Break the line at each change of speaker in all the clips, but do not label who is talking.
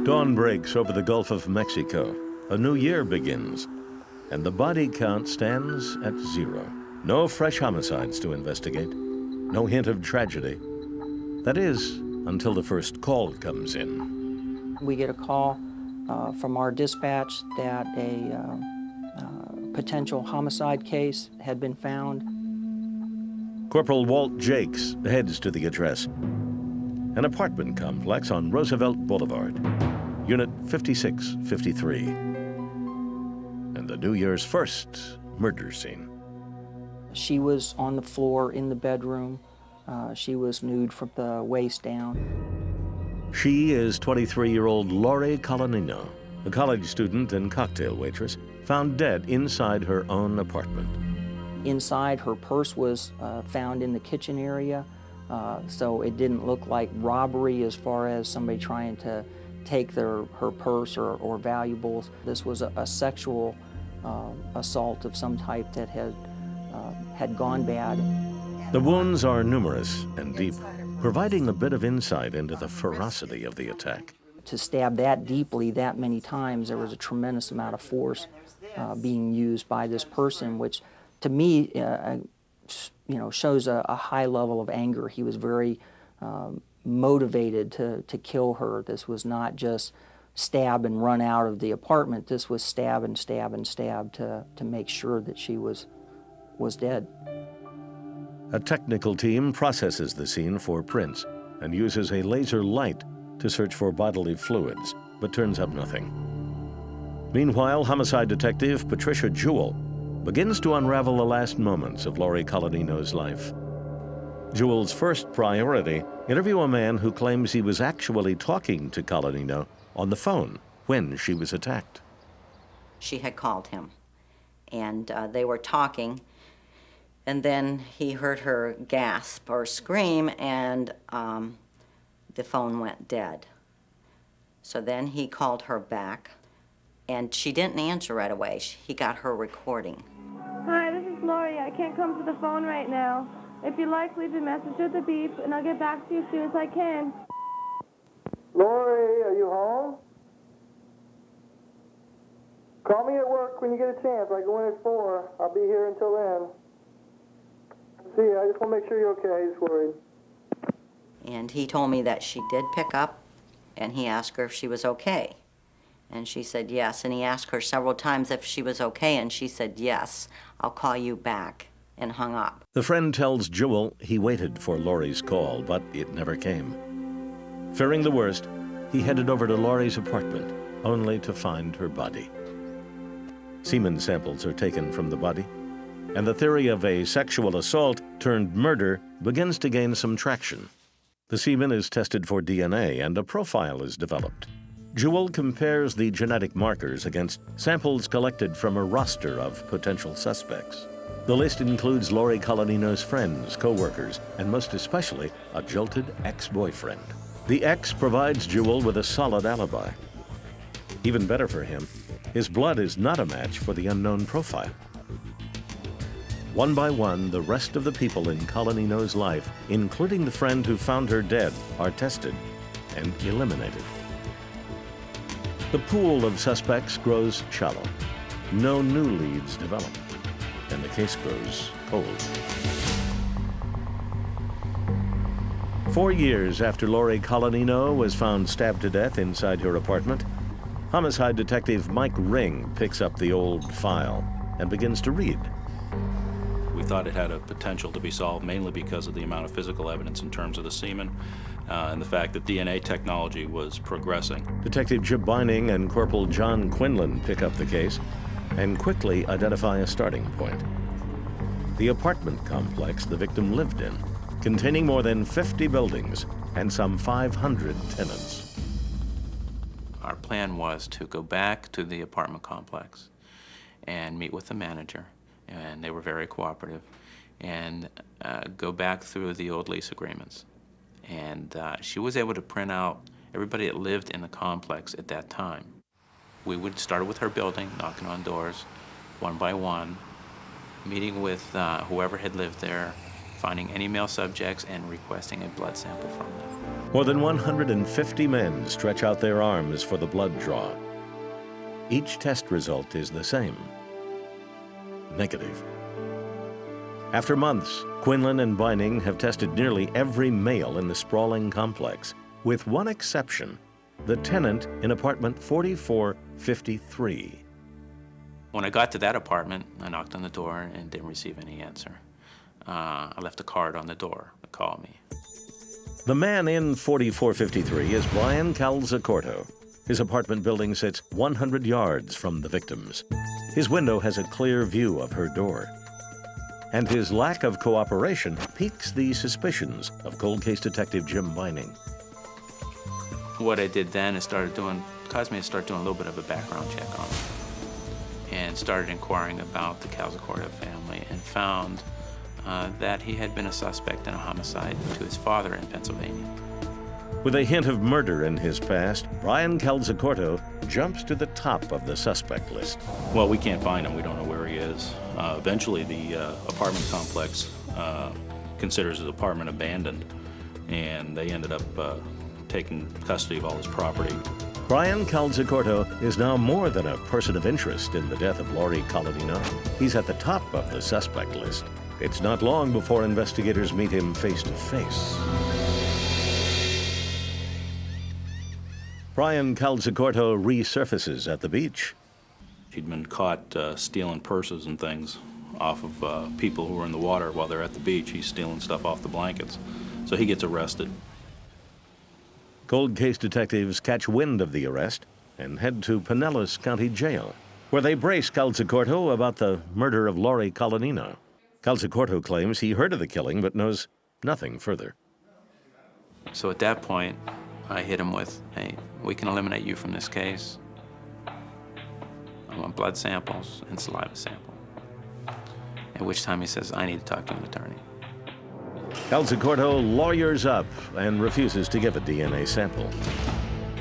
Dawn breaks over the Gulf of Mexico. A new year begins, and the body count stands at 0. No fresh homicides to investigate, no hint of tragedy. That is, until the first call comes in.
We get a call from our dispatch that a potential homicide case had been found.
Corporal Walt Jakes heads to the address, an apartment complex on Roosevelt Boulevard, Unit 5653, and the New Year's first murder scene.
She was on the floor in the bedroom. She was nude from the waist down.
She is 23-year-old Lori Colanino, a college student and cocktail waitress, found dead inside her own apartment.
Inside, her purse was found in the kitchen area, so it didn't look like robbery as far as somebody trying to take her purse or valuables. This was a sexual assault of some type that had gone bad.
The wounds are numerous and deep, providing a bit of insight into the ferocity of the attack.
To stab that deeply that many times, there was a tremendous amount of force being used by this person, which to me shows a high level of anger. He was very motivated to kill her. This was not just stab and run out of the apartment. This was stab and stab and stab to make sure that she was dead.
A technical team processes the scene for prints and uses a laser light to search for bodily fluids, but turns up nothing. Meanwhile, homicide detective Patricia Jewell begins to unravel the last moments of Lori Colanino's life. Jewell's first priority: interview a man who claims he was actually talking to Colanino on the phone when she was attacked.
She had called him, and they were talking, and then he heard her gasp or scream, and the phone went dead. So then he called her back, and she didn't answer right away. He got her recording.
Hi, this is Lori. I can't come to the phone right now. If you like, leave a message at the beep, and I'll get back to you as soon as I can.
Lori, are you home? Call me at work when you get a chance. I go in at 4. I'll be here until then. See ya. I just want to make sure you're okay. I just worried.
And he told me that she did pick up, and he asked her if she was okay. And she said yes, and he asked her several times if she was okay, and she said yes, I'll call you back, and hung up.
The friend tells Jewell he waited for Lori's call, but it never came. Fearing the worst, he headed over to Lori's apartment, only to find her body. Semen samples are taken from the body, and the theory of a sexual assault turned murder begins to gain some traction. The semen is tested for DNA, and a profile is developed. Jewell compares the genetic markers against samples collected from a roster of potential suspects. The list includes Lori Colanino's friends, co-workers, and most especially a jilted ex-boyfriend. The ex provides Jewell with a solid alibi. Even better for him, his blood is not a match for the unknown profile. One by one, the rest of the people in Colanino's life, including the friend who found her dead, are tested and eliminated. The pool of suspects grows shallow. No new leads develop, and the case grows cold. 4 years after Lori Colanino was found stabbed to death inside her apartment, homicide detective Mike Ring picks up the old file and begins to read.
We thought it had a potential to be solved mainly because of the amount of physical evidence in terms of the semen and the fact that DNA technology was progressing.
Detective Jib Bining and Corporal John Quinlan pick up the case and quickly identify a starting point. The apartment complex the victim lived in, containing more than 50 buildings and some 500 tenants.
Our plan was to go back to the apartment complex and meet with the manager, and they were very cooperative, and go back through the old lease agreements. And she was able to print out everybody that lived in the complex at that time. We would start with her building, knocking on doors, one by one, meeting with whoever had lived there, finding any male subjects and requesting a blood sample from them.
More than 150 men stretch out their arms for the blood draw. Each test result is the same: negative. After months, Quinlan and Beining have tested nearly every male in the sprawling complex, with one exception: the tenant in apartment 4453.
When I got to that apartment, I knocked on the door and didn't receive any answer. I left a card on the door to call me.
The man in 4453 is Brian Calzacorto. His apartment building sits 100 yards from the victims. His window has a clear view of her door. And his lack of cooperation piques the suspicions of cold case detective Jim Beining.
What I did then is caused me to start doing a little bit of a background check on him, and started inquiring about the Calzacorto family, and found that he had been a suspect in a homicide to his father in Pennsylvania.
With a hint of murder in his past, Brian Calzacorto jumps to the top of the suspect list.
Well, we can't find him. We don't know where he is. Eventually, the apartment complex considers his apartment abandoned, and they ended up taking custody of all his property.
Brian Calzacorto is now more than a person of interest in the death of Lori Coladino. He's at the top of the suspect list. It's not long before investigators meet him face to face. Brian Calzacorto resurfaces at the beach.
He'd been caught stealing purses and things off of people who were in the water while they're at the beach. He's stealing stuff off the blankets. So he gets arrested.
Cold case detectives catch wind of the arrest and head to Pinellas County Jail, where they brace Calzacorto about the murder of Lori Coladino. Calzacorto claims he heard of the killing but knows nothing further.
So at that point, I hit him with, "Hey, we can eliminate you from this case. I want blood samples and saliva sample." At which time he says, "I need to talk to an attorney."
Calzacorto lawyers up and refuses to give a DNA sample.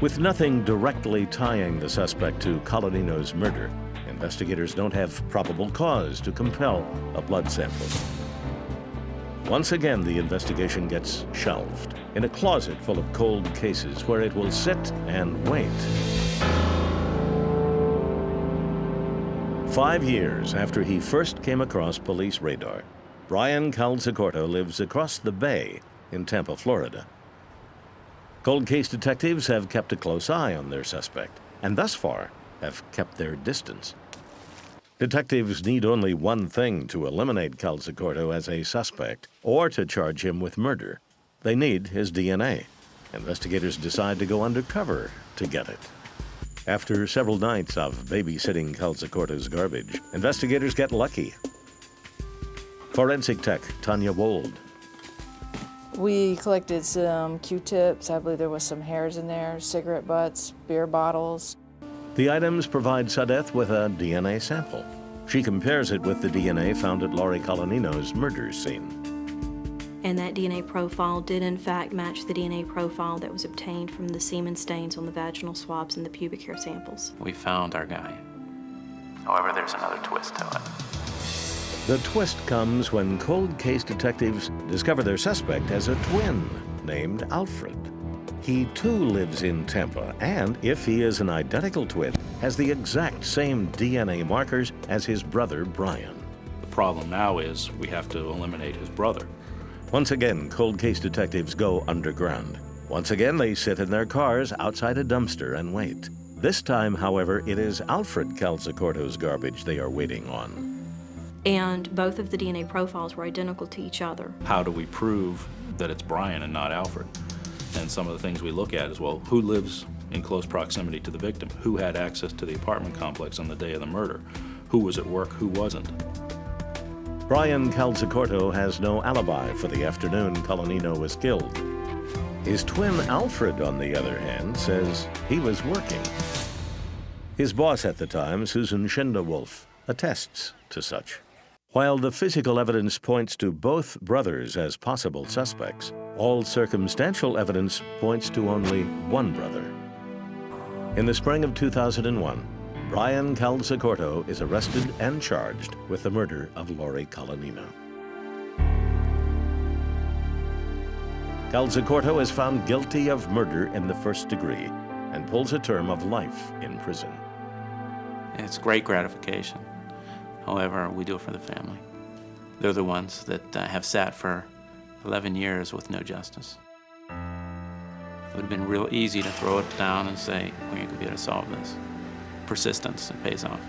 With nothing directly tying the suspect to Coladino's murder, investigators don't have probable cause to compel a blood sample. Once again, the investigation gets shelved in a closet full of cold cases where it will sit and wait. 5 years after he first came across police radar, Brian Calzacorto lives across the bay in Tampa, Florida. Cold case detectives have kept a close eye on their suspect, and thus far have kept their distance. Detectives need only one thing to eliminate Calzacorto as a suspect or to charge him with murder. They need his DNA. Investigators decide to go undercover to get it. After several nights of babysitting Calzacorto's garbage, investigators get lucky. Forensic tech Tanya Wold.
We collected some Q-tips. I believe there was some hairs in there, cigarette butts, beer bottles.
The items provide Sadeth with a DNA sample. She compares it with the DNA found at Lori Coladino's murder scene.
And that DNA profile did in fact match the DNA profile that was obtained from the semen stains on the vaginal swabs and the pubic hair samples.
We found our guy. However, there's another twist to it.
The twist comes when cold case detectives discover their suspect as a twin named Alfred. He too lives in Tampa, and if he is an identical twin, has the exact same DNA markers as his brother Brian.
The problem now is we have to eliminate his brother.
Once again, cold case detectives go underground. Once again, they sit in their cars outside a dumpster and wait. This time, however, it is Alfred Calzacorto's garbage they are waiting on.
And both of the DNA profiles were identical to each other.
How do we prove that it's Brian and not Alfred? And some of the things we look at is, well, who lives in close proximity to the victim? Who had access to the apartment complex on the day of the murder? Who was at work? Who wasn't?
Brian Calzacorto has no alibi for the afternoon Coladino was killed. His twin Alfred, on the other hand, says he was working. His boss at the time, Susan Schindewolf, attests to such. While the physical evidence points to both brothers as possible suspects, all circumstantial evidence points to only one brother. In the spring of 2001, Brian Calzacorto is arrested and charged with the murder of Lori Coladino. Calzacorto is found guilty of murder in the first degree and pulls a term of life in prison.
It's great gratification. However, we do it for the family. They're the ones that have sat for 11 years with no justice. It would have been real easy to throw it down and say, we ain't gonna be able to solve this. Persistence, it pays off.